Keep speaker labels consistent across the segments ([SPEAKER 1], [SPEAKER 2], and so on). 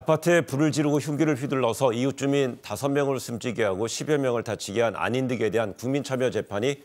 [SPEAKER 1] 아파트에 불을 지르고 흉기를 휘둘러서 이웃 주민 5명을 숨지게 하고 10여 명을 다치게 한 안인득에 대한 국민참여 재판이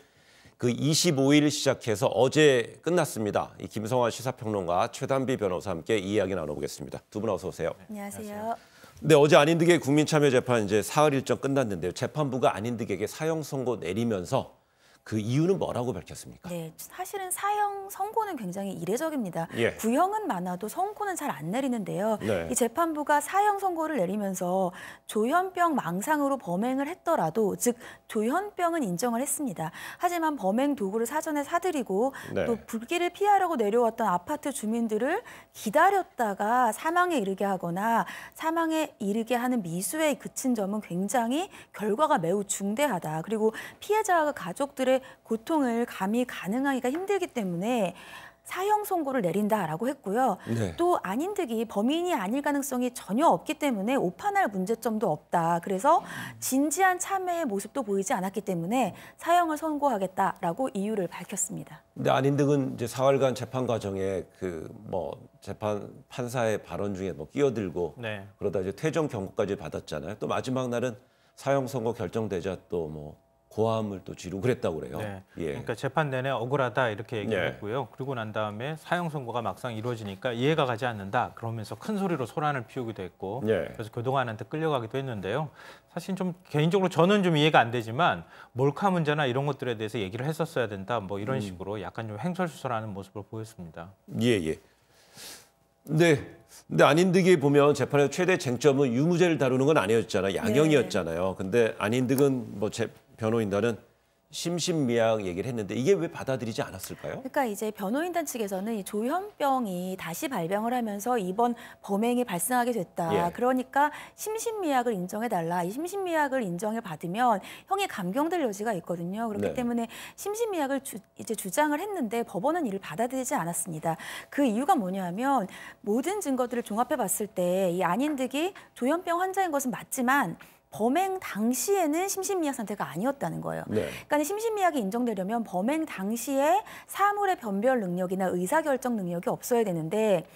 [SPEAKER 1] 그 25일 시작해서 어제 끝났습니다. 이 김성환 시사평론가 최단비 변호사와 함께 이야기 나눠보겠습니다. 두 분 어서 오세요.
[SPEAKER 2] 안녕하세요.
[SPEAKER 1] 네, 어제 안인득의 국민참여 재판 이제 사흘 일정 끝났는데요. 재판부가 안인득에게 사형 선고 내리면서 그 이유는 뭐라고 밝혔습니까?
[SPEAKER 2] 네, 사실은 사형 선고는 굉장히 이례적입니다.
[SPEAKER 1] 예.
[SPEAKER 2] 구형은 많아도 선고는 잘 안 내리는데요.
[SPEAKER 1] 네.
[SPEAKER 2] 이 재판부가 사형 선고를 내리면서 조현병 망상으로 범행을 했더라도, 즉 조현병은 인정을 했습니다. 하지만 범행 도구를 사전에 사들이고
[SPEAKER 1] 네.
[SPEAKER 2] 또 불길을 피하려고 내려왔던 아파트 주민들을 기다렸다가 사망에 이르게 하거나 사망에 이르게 하는 미수에 그친 점은 굉장히 결과가 매우 중대하다. 그리고 피해자와 가족들의 고통을 감히 가능하기가 힘들기 때문에 사형 선고를 내린다라고 했고요.
[SPEAKER 1] 네.
[SPEAKER 2] 또 안인득이 범인이 아닐 가능성이 전혀 없기 때문에 오판할 문제점도 없다. 그래서 진지한 참회의 모습도 보이지 않았기 때문에 사형을 선고하겠다라고 이유를 밝혔습니다.
[SPEAKER 1] 근데 안인득은 이제 사흘간 재판 과정에 재판 판사의 발언 중에 끼어들고
[SPEAKER 3] 네.
[SPEAKER 1] 그러다 이제 퇴정 경고까지 받았잖아요. 또 마지막 날은 사형 선고 결정되자 또 고함을 또 지르고 그랬다고 그래요.
[SPEAKER 3] 네.
[SPEAKER 1] 예.
[SPEAKER 3] 그러니까 재판 내내 억울하다 이렇게 얘기를
[SPEAKER 1] 네.
[SPEAKER 3] 했고요. 그리고 난 다음에 사형 선고가 막상 이루어지니까 이해가 가지 않는다. 그러면서 큰 소리로 소란을 피우기도 했고
[SPEAKER 1] 네.
[SPEAKER 3] 그래서 교도관한테 끌려가기도 했는데요. 사실 좀 개인적으로 저는 좀 이해가 안 되지만 몰카 문제나 이런 것들에 대해서 얘기를 했었어야 된다. 이런 식으로 약간 좀 횡설수설하는 모습을 보였습니다.
[SPEAKER 1] 예. 근데 안인득이 보면 재판에서 최대 쟁점은 유무죄를 다루는 건 아니었잖아요. 양형이었잖아요. 근데 안인득은 제 변호인단은 심신미약 얘기를 했는데 이게 왜 받아들이지 않았을까요?
[SPEAKER 2] 그러니까 이제 변호인단 측에서는 이 조현병이 다시 발병을 하면서 이번 범행이 발생하게 됐다.
[SPEAKER 1] 예.
[SPEAKER 2] 그러니까 심신미약을 인정해달라. 이 심신미약을 인정을 받으면 형이 감경될 여지가 있거든요. 그렇기
[SPEAKER 1] 네.
[SPEAKER 2] 때문에 심신미약을 이제 주장을 했는데 법원은 이를 받아들이지 않았습니다. 그 이유가 뭐냐면 모든 증거들을 종합해 봤을 때 이 안인득이 조현병 환자인 것은 맞지만 범행 당시에는 심신미약 상태가 아니었다는 거예요.
[SPEAKER 1] 네.
[SPEAKER 2] 그러니까 심신미약이 인정되려면 범행 당시에 사물의 변별 능력이나 의사결정 능력이 없어야 되는데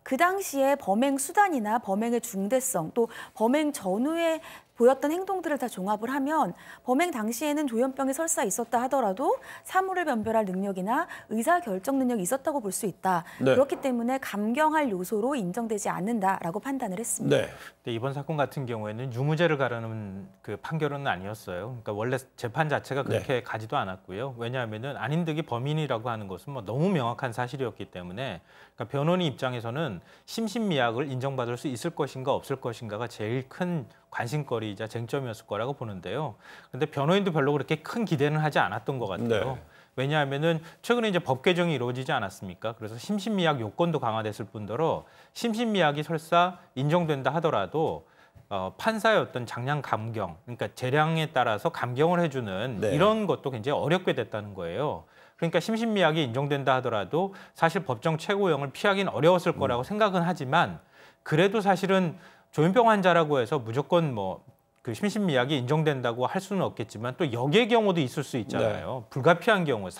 [SPEAKER 2] 그 당시에 범행 수단이나 범행의 중대성 또 범행 전후에 보였던 행동들을 다 종합을 하면 범행 당시에는 조현병이 설사 있었다 하더라도 사물을 변별할 능력이나 의사결정 능력이 있었다고 볼 수 있다.
[SPEAKER 1] 네.
[SPEAKER 2] 그렇기 때문에 감경할 요소로 인정되지 않는다라고 판단을 했습니다.
[SPEAKER 1] 네.
[SPEAKER 3] 근데 이번 사건 같은 경우에는 유무죄를 가르는 그 판결은 아니었어요. 그러니까 원래 재판 자체가 그렇게 가지도 않았고요. 왜냐하면은 안인득이 범인이라고 하는 것은 너무 명확한 사실이었기 때문에 그러니까 변호인 입장에서는 심신미약을 인정받을 수 있을 것인가 없을 것인가가 제일 큰 관심거리이자 쟁점이었을 거라고 보는데요. 그런데 변호인도 별로 그렇게 큰 기대는 하지 않았던 것 같아요.
[SPEAKER 1] 네.
[SPEAKER 3] 왜냐하면은 최근에 이제 법 개정이 이루어지지 않았습니까? 그래서 심신미약 요건도 강화됐을 뿐더러 심신미약이 설사 인정된다 하더라도 판사의 어떤 장량 감경, 그러니까 재량에 따라서 감경을 해주는
[SPEAKER 1] 네.
[SPEAKER 3] 이런 것도 굉장히 어렵게 됐다는 거예요. 그러니까 심신미약이 인정된다 하더라도 사실 법정 최고형을 피하기는 어려웠을 거라고 생각은 하지만 그래도 사실은 조현병 환자라고 해서 무조건 그 심신미약이 인정된다고 할 수는 없겠지만 또 역의 경우도 있을 수 있잖아요. 불가피한 경우,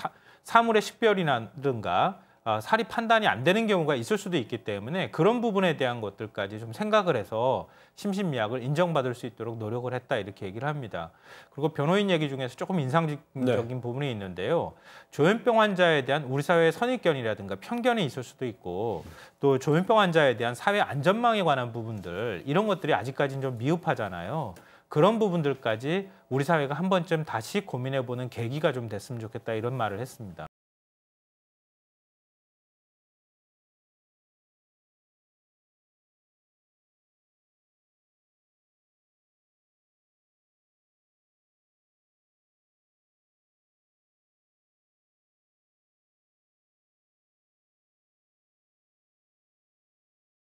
[SPEAKER 3] 사물의 식별이라든가 사리 판단이 안 되는 경우가 있을 수도 있기 때문에 그런 부분에 대한 것들까지 좀 생각을 해서 심신미약을 인정받을 수 있도록 노력을 했다 이렇게 얘기를 합니다. 그리고 변호인 얘기 중에서 조금 인상적인 부분이 있는데요. 조현병 환자에 대한 우리 사회의 선입견이라든가 편견이 있을 수도 있고 또 조현병 환자에 대한 사회 안전망에 관한 부분들 이런 것들이 아직까지는 좀 미흡하잖아요. 그런 부분들까지 우리 사회가 한 번쯤 다시 고민해보는 계기가 좀 됐으면 좋겠다 이런 말을 했습니다.